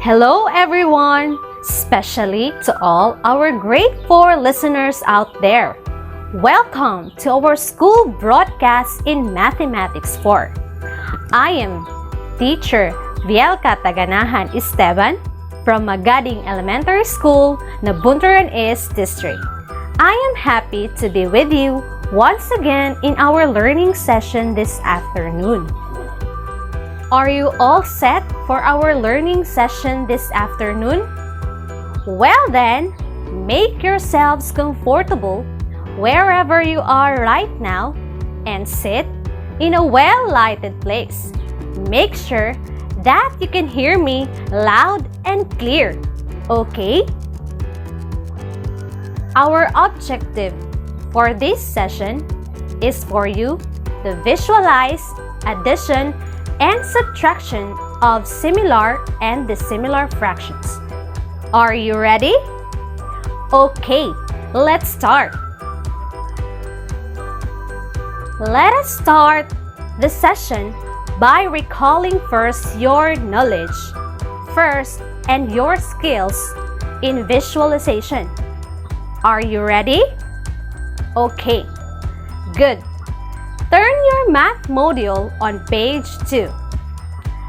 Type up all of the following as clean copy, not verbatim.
Hello everyone, especially to all our grade 4 listeners out there. Welcome to our school broadcast in Mathematics 4. I am teacher Vielka Taganahan from Magading Elementary School, Nabunturan East District. I am happy to be with you once again in our learning session this afternoon. Are you all set for our learning session this afternoon? Well then, make yourselves comfortable wherever you are right now and sit in a well-lighted place. Make sure that you can hear me loud and clear, okay? Our objective for this session is for you to visualize addition and subtraction of similar and dissimilar fractions. Are you ready? Okay, let's start. Let us start the session by recalling first your knowledge, first and your skills in visualization. Are you ready? Okay, good. Turn your math module on page 2.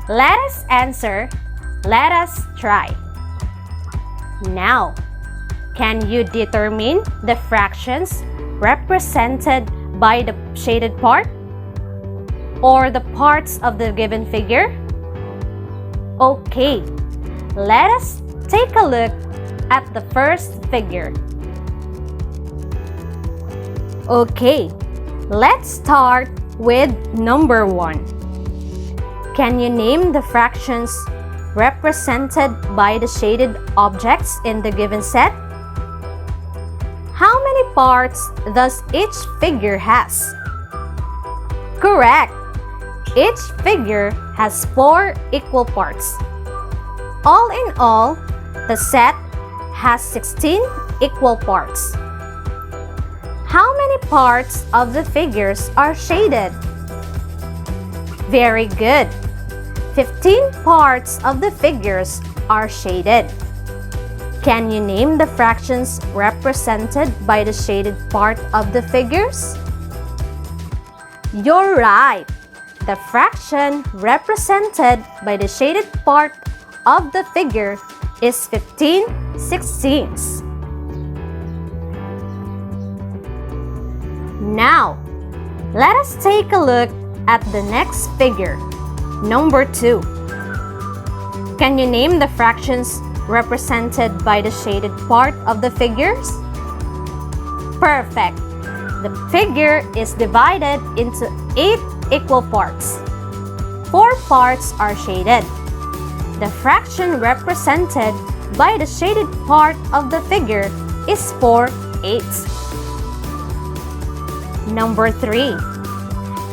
Let us answer. Let us try. Now, can you determine the fractions represented by the shaded part or the parts of the given figure? Okay, let us take a look at the first figure. Okay, let's start with number 1. Can you name the fractions represented by the shaded objects in the given set? How many parts does each figure has? Correct! Each figure has 4 equal parts. All in all, the set has 16 equal parts. How many parts of the figures are shaded? Very good. 15 parts of the figures are shaded. Can you name the fractions represented by the shaded part of the figures? You're right. The fraction represented by the shaded part of the figure is 15/16. Now, let us take a look at the next figure, number 2. Can you name the fractions represented by the shaded part of the figures? Perfect! The figure is divided into 8 equal parts. 4 parts are shaded. The fraction represented by the shaded part of the figure is 4/8. Number 3.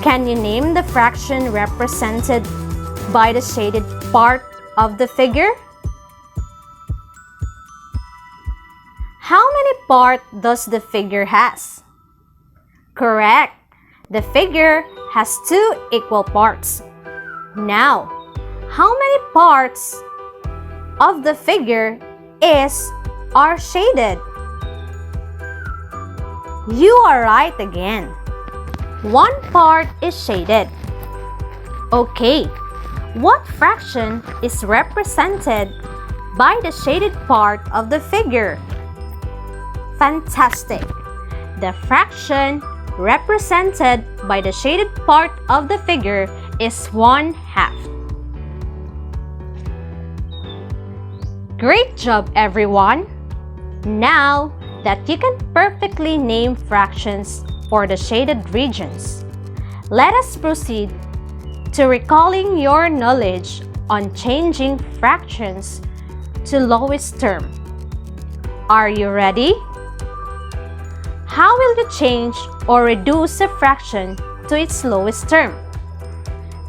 Can you name the fraction represented by the shaded part of the figure? How many parts does the figure has? Correct. The figure has 2 equal parts. Now, how many parts of the figure are shaded? You are right again. 1 part is shaded. Okay, what fraction is represented by the shaded part of the figure? Fantastic! The fraction represented by the shaded part of the figure is 1/2. Great job, everyone! Now that you can perfectly name fractions for the shaded regions, let us proceed to recalling your knowledge on changing fractions to lowest term. Are you ready? How will you change or reduce a fraction to its lowest term?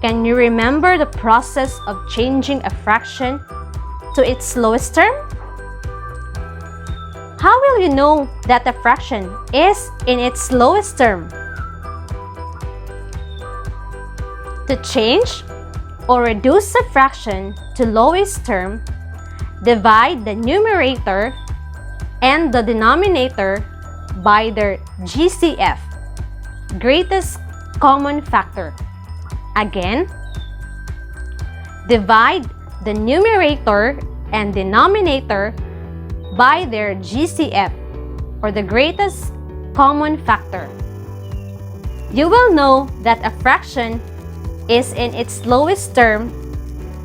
Can you remember the process of changing a fraction to its lowest term? How will you know that a fraction is in its lowest term? To change or reduce a fraction to lowest term, Divide the numerator and the denominator by their GCF, greatest common factor. Again, divide the numerator and denominator by their GCF, or the greatest common factor. You will know that a fraction is in its lowest term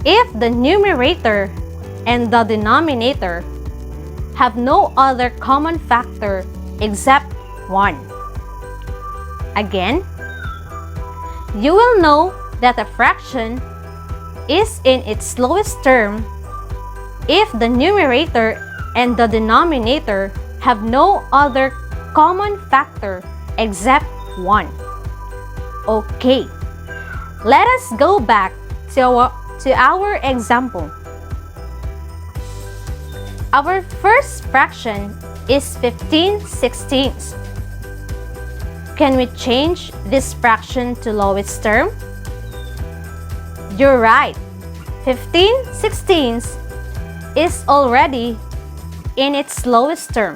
if the numerator and the denominator have no other common factor except 1. Again, you will know that a fraction is in its lowest term if the numerator and the denominator have no other common factor except 1. Okay, let us go back to our example. Our first fraction is 15/16. Can we change this fraction to lowest term? You're right. 15/16 is already in its lowest term,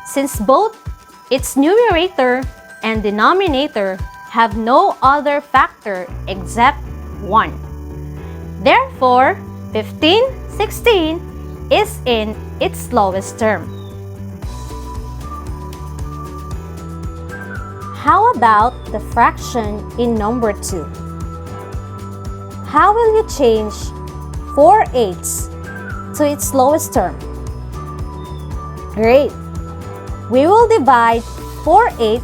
since both its numerator and denominator have no other factor except 1. Therefore, 15/16 is in its lowest term. How about the fraction in number 2? How will you change 4/8 to its lowest term? Great! We will divide 4/8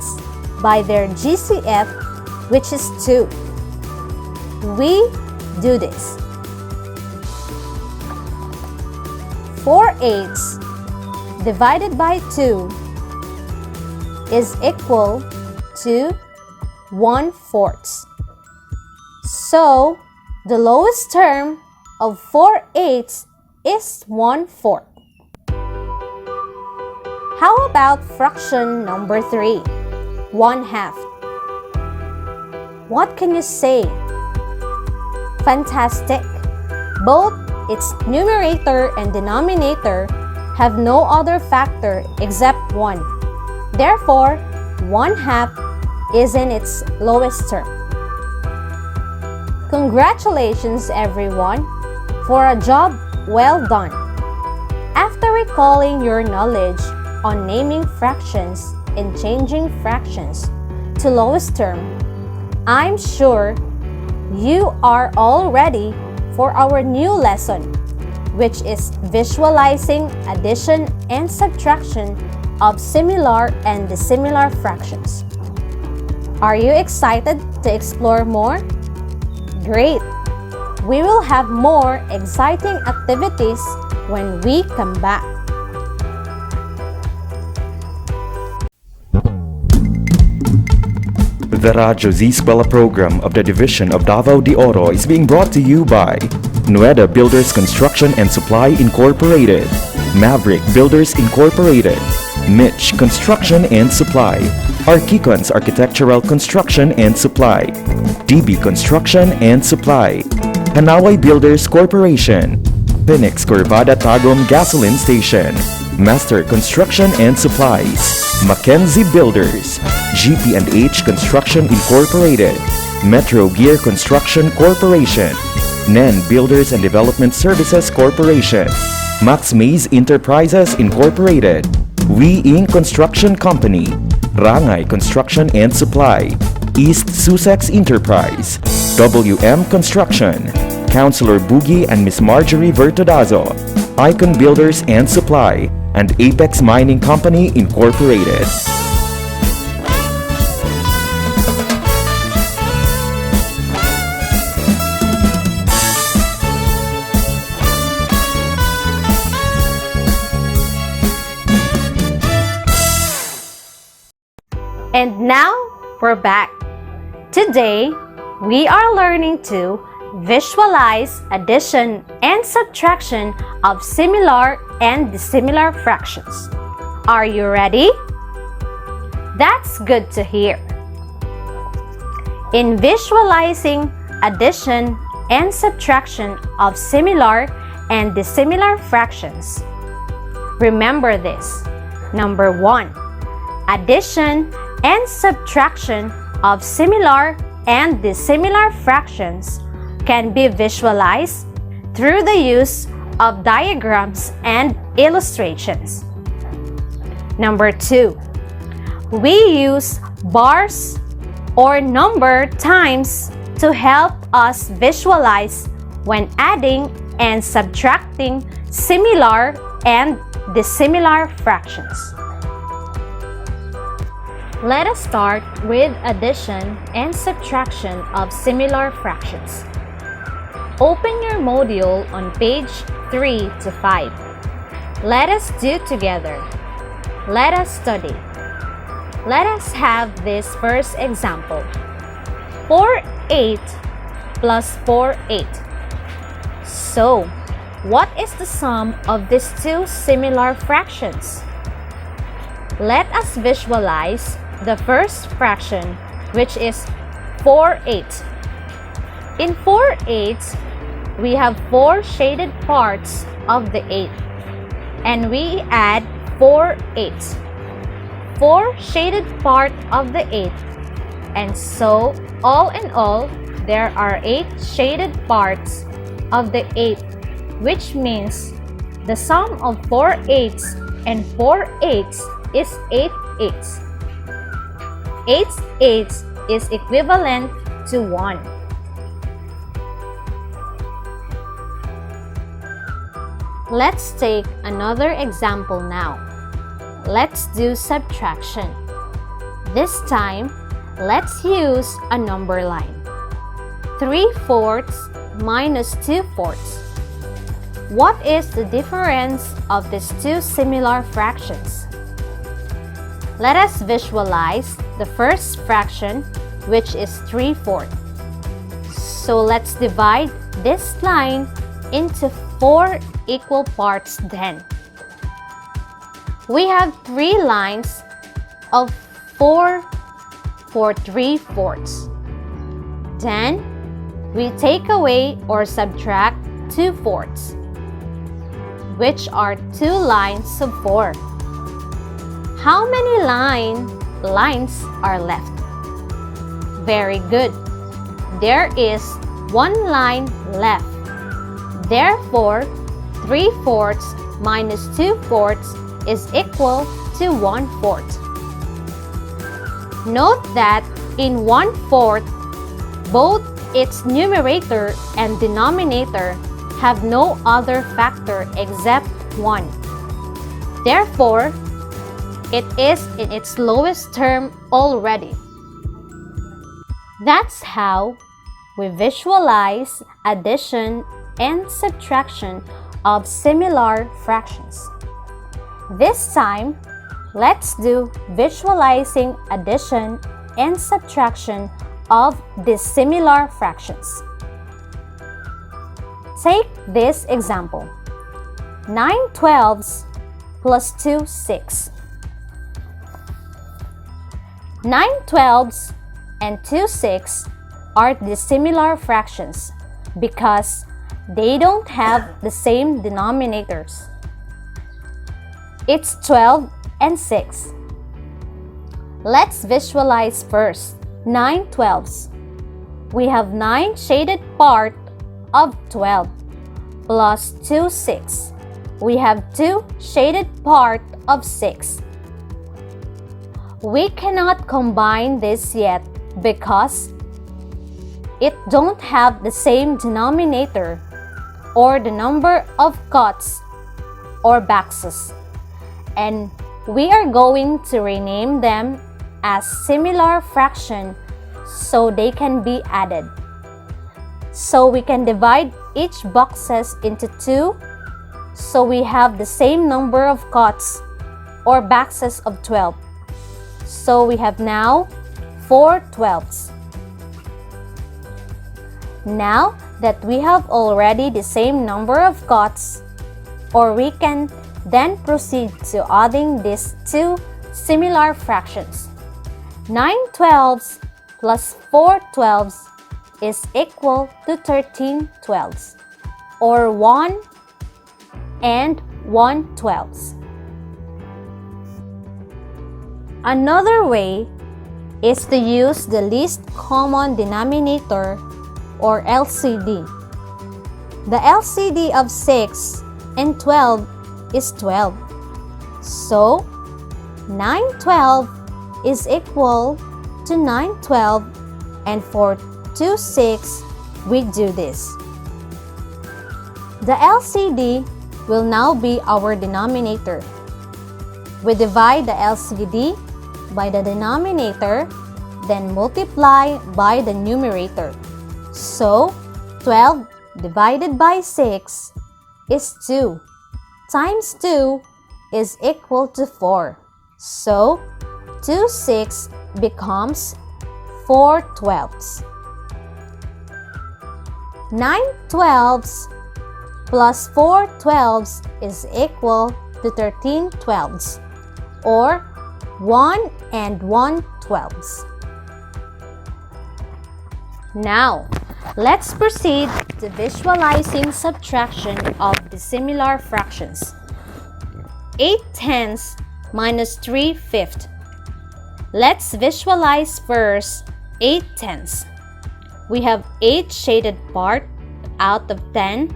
by their GCF, which is 2. We do this. 4/8 divided by 2 is equal to 1/4. So, the lowest term of 4/8 is 1/4. How about fraction number 3, 1/2? What can you say? Fantastic! Both its numerator and denominator have no other factor except 1. Therefore, 1/2 is in its lowest term. Congratulations, everyone, for a job well done. After recalling your knowledge on naming fractions and changing fractions to lowest term, I'm sure you are all ready for our new lesson, which is visualizing addition and subtraction of similar and dissimilar fractions. Are you excited to explore more? Great! We will have more exciting activities when we come back. The Radyo Z-eskwela program of the Division of Davao de Oro is being brought to you by Rhoda Builders Construction and Supply Incorporated, Maverick Builders Incorporated, Mitch Construction and Supply, Archicons Architectural Construction and Supply, DB Construction and Supply, Hanaway Builders Corporation, Phoenix Corvada Tagum Gasoline Station, Master Construction and Supplies, Mackenzie Builders, GP&H Construction Incorporated, Metro Gear Construction Corporation, NEN Builders and Development Services Corporation, Max Mays Enterprises Incorporated, We Inc. Construction Company, Rangay Construction and Supply, East Sussex Enterprise, WM Construction, Councilor Boogie and Miss Marjorie Vertodazo, Icon Builders and Supply, and Apex Mining Company Incorporated. And now, we're back. Today, we are learning to visualize addition and subtraction of similar and dissimilar fractions. Are you ready? That's good to hear. In visualizing addition and subtraction of similar and dissimilar fractions. Remember this. Number 1. Addition and subtraction of similar and dissimilar fractions can be visualized through the use of diagrams and illustrations. Number 2. We use bars or number times to help us visualize when adding and subtracting similar and dissimilar fractions. Let us start with addition and subtraction of similar fractions. Open your module on page 3 to 5. Let us do together. Let us study. Let us have this first example. 4/8 plus 4/8. So, what is the sum of these two similar fractions? Let us visualize the first fraction, which is 4/8. In 4/8, we have 4 shaded parts of the 8, and we add 4/8. 4 shaded part of the 8, and so all in all, there are 8 shaded parts of the 8, which means the sum of 4/8 and 4/8 is 8/8. 8/8 is equivalent to 1. Let's take another example now. Let's do subtraction. This time, let's use a number line. 3/4 minus 2/4. What is the difference of these two similar fractions? Let us visualize the first fraction, which is 3/4. So let's divide this line into 4 equal parts then. We have 3 lines of 4 for 3/4. Then, we take away or subtract 2/4, which are 2 lines of 4. How many lines are left? Very good. There is 1 line left. Therefore, 3/4 minus 2/4 is equal to 1/4. Note that in 1/4, both its numerator and denominator have no other factor except 1. Therefore, it is in its lowest term already. That's how we visualize addition and subtraction of similar fractions. This time, let's do visualizing addition and subtraction of dissimilar fractions. Take this example. 9/12 plus 2/6. 9/12 and 2/6 are dissimilar fractions because they don't have the same denominators. It's 12 and 6. Let's visualize first 9/12. We have 9 shaded part of 12 plus 2/6. We have 2 shaded part of 6. We cannot combine this yet because it don't have the same denominator or the number of cuts or boxes, and we are going to rename them as similar fraction so they can be added. So we can divide each boxes into 2 so we have the same number of cuts or boxes of 12. So we have now 4/12. Now that we have already the same number of cuts, or we can then proceed to adding these 2 similar fractions. 9/12 plus 4/12 is equal to 13/12, or 1 and 1/12. Another way is to use the least common denominator or LCD. The LCD of 6 and 12 is 12. So, 9/12 is equal to 9/12, and for 2, 6, we do this. The LCD will now be our denominator. We divide the LCD by the denominator, then multiply by the numerator. So, 12 divided by 6 is 2, times 2 is equal to 4. So, 2, 6 becomes 4/12. 9/12 plus 4/12 is equal to 13/12, or 1 and 1/12. Now, let's proceed to visualizing subtraction of dissimilar fractions. 8/10 minus 3/5. Let's visualize first 8/10. We have 8 shaded part out of 10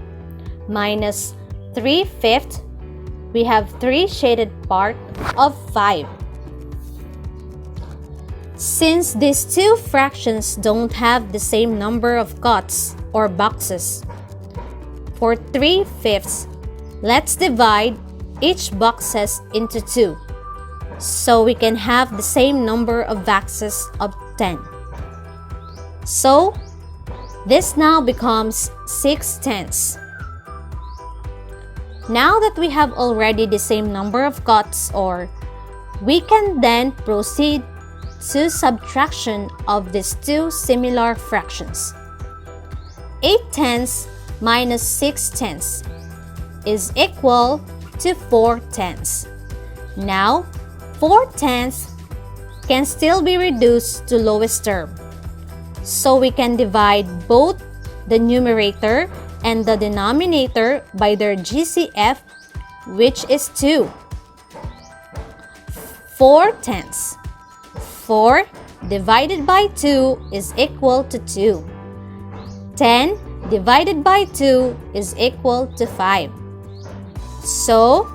minus 3/5. We have 3 shaded part of 5. Since these two fractions don't have the same number of cuts or boxes, for 3/5, let's divide each boxes into 2, so we can have the same number of boxes of 10. So, this now becomes 6/10. Now that we have already the same number of cuts, we can then proceed to subtraction of these two similar fractions. 8/10 minus 6/10 is equal to 4/10. Now, 4/10 can still be reduced to lowest term. So we can divide both the numerator and the denominator by their GCF, which is 2. 4/10. 4 divided by 2 is equal to 2. 10 divided by 2 is equal to 5. So,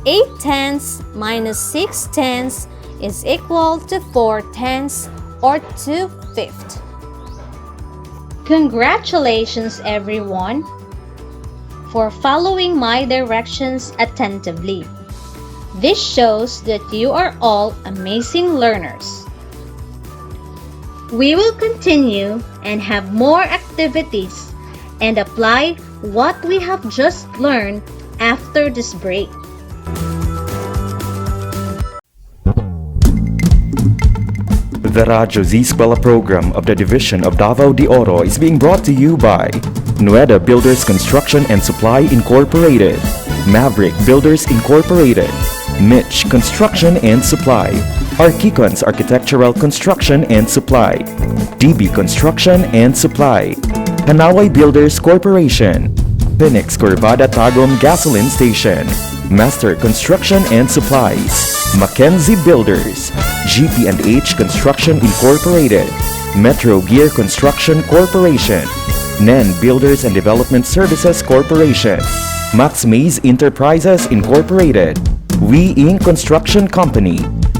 8/10 minus 6/10 is equal to 4/10, or 2/5. Congratulations everyone for following my directions attentively. This shows that you are all amazing learners. We will continue and have more activities and apply what we have just learned after this break. The Radyo Z-eskwela program of the Division of Davao de Oro is being brought to you by Rhoda Builders Construction and Supply Incorporated, Maverick Builders Incorporated, Mitch Construction and Supply, Archicons Architectural Construction and Supply, DB Construction and Supply, Hanaway Builders Corporation, Phoenix Corvada Tagum Gasoline Station, Master Construction and Supplies, Mackenzie Builders, GP&H Construction Incorporated, Metro Gear Construction Corporation, NEN Builders and Development Services Corporation, Max Mays Enterprises Incorporated, We Inc. Construction Company,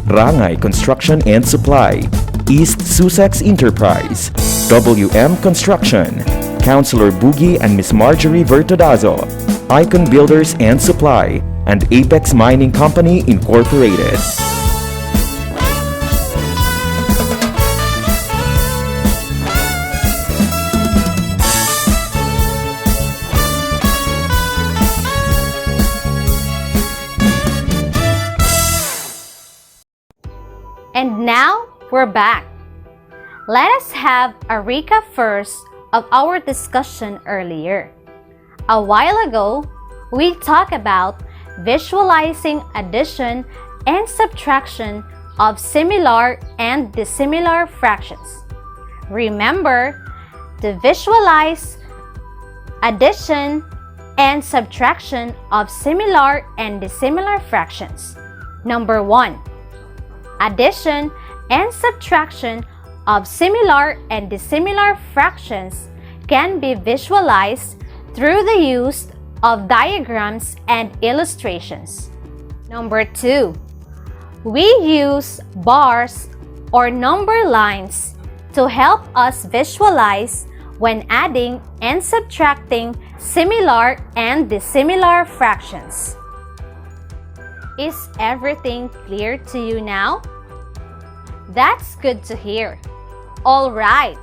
Rangay Construction and Supply, East Sussex Enterprise, WM Construction, Councilor Boogie and Miss Marjorie Vertodazo, Icon Builders and Supply, and Apex Mining Company Incorporated. And now we're back. Let us have a recap first of our discussion earlier. A while ago, we talked about visualizing addition and subtraction of similar and dissimilar fractions. Remember, to visualize addition and subtraction of similar and dissimilar fractions. Number 1. Addition and subtraction of similar and dissimilar fractions can be visualized through the use of diagrams and illustrations. Number 2. We use bars or number lines to help us visualize when adding and subtracting similar and dissimilar fractions. Is everything clear to you now? That's good to hear. All right,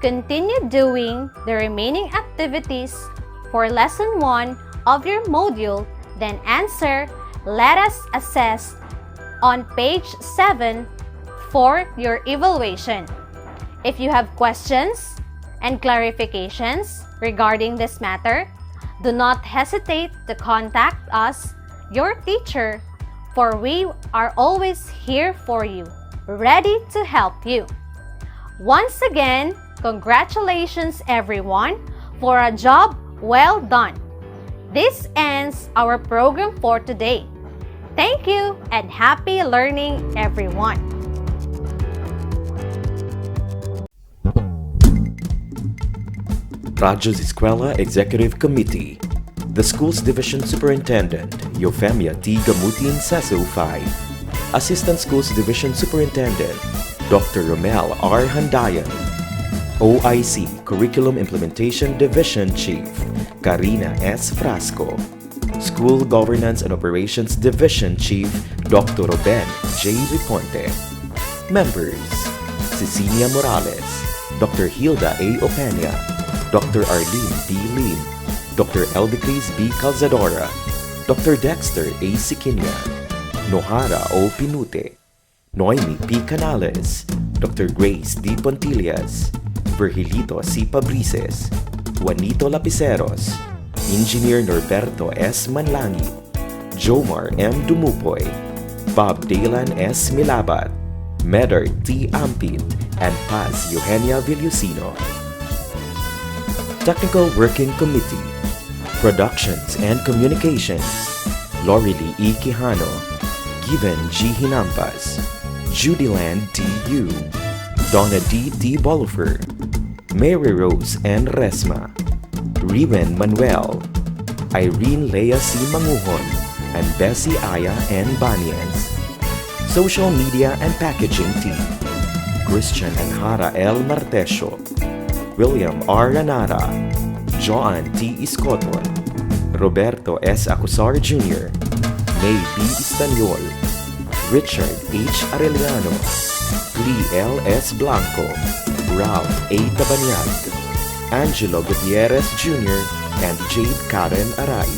continue doing the remaining activities for lesson 1 of your module, then answer "Let us assess" on page 7 for your evaluation. If you have questions and clarifications regarding this matter, do not hesitate to contact us, your teacher, for we are always here for you, ready to help you. Once again, congratulations everyone for a job well done. This ends our program for today. Thank you and happy learning, everyone. Radyo Z-eskwela Executive Committee. The School's Division Superintendent, Eufemia T. Gamutin Seso 5. Assistant Schools Division Superintendent, Dr. Romel R. Handayan. OIC Curriculum Implementation Division Chief, Karina S. Frasco. School Governance and Operations Division Chief, Dr. Ruben J. Riponte. Members: Cecilia Morales, Dr. Hilda A. Opeña, Dr. Arlene B. Lim, Dr. Eldecris B. Calzadora, Dr. Dexter A. Siquinia, Nohara O. Pinute, Noemi P. Canales, Dr. Grace D. Pontillas, Virgilito C. Pabrices, Juanito Lapiceros, Engineer Norberto S. Manlangi, Jomar M. Dumupoy, Bob Dalan S. Milabat, Medard T. Ampit, and Paz Eugenia Villusino. Technical Working Committee, Productions and Communications, Lorely E. Quijano, Given G. Hinampas, Judyland D. Yu, Donna D. T. Bolifer, Mary Rose N. Resma, Riven Manuel, Irene Lea C. Manguhon, and Bessie Aya N. Banias. Social Media and Packaging Team, Christian and Hara L. Martesio, William R. Ranara, Joan T. Iscoton, Roberto S. Acusar Jr., May B. Istanyol, Richard H. Arellano, Lee L. S. Blanco, Ralph A. Tabanyag, Angelo Gutierrez Jr., and Jade Karen Arai.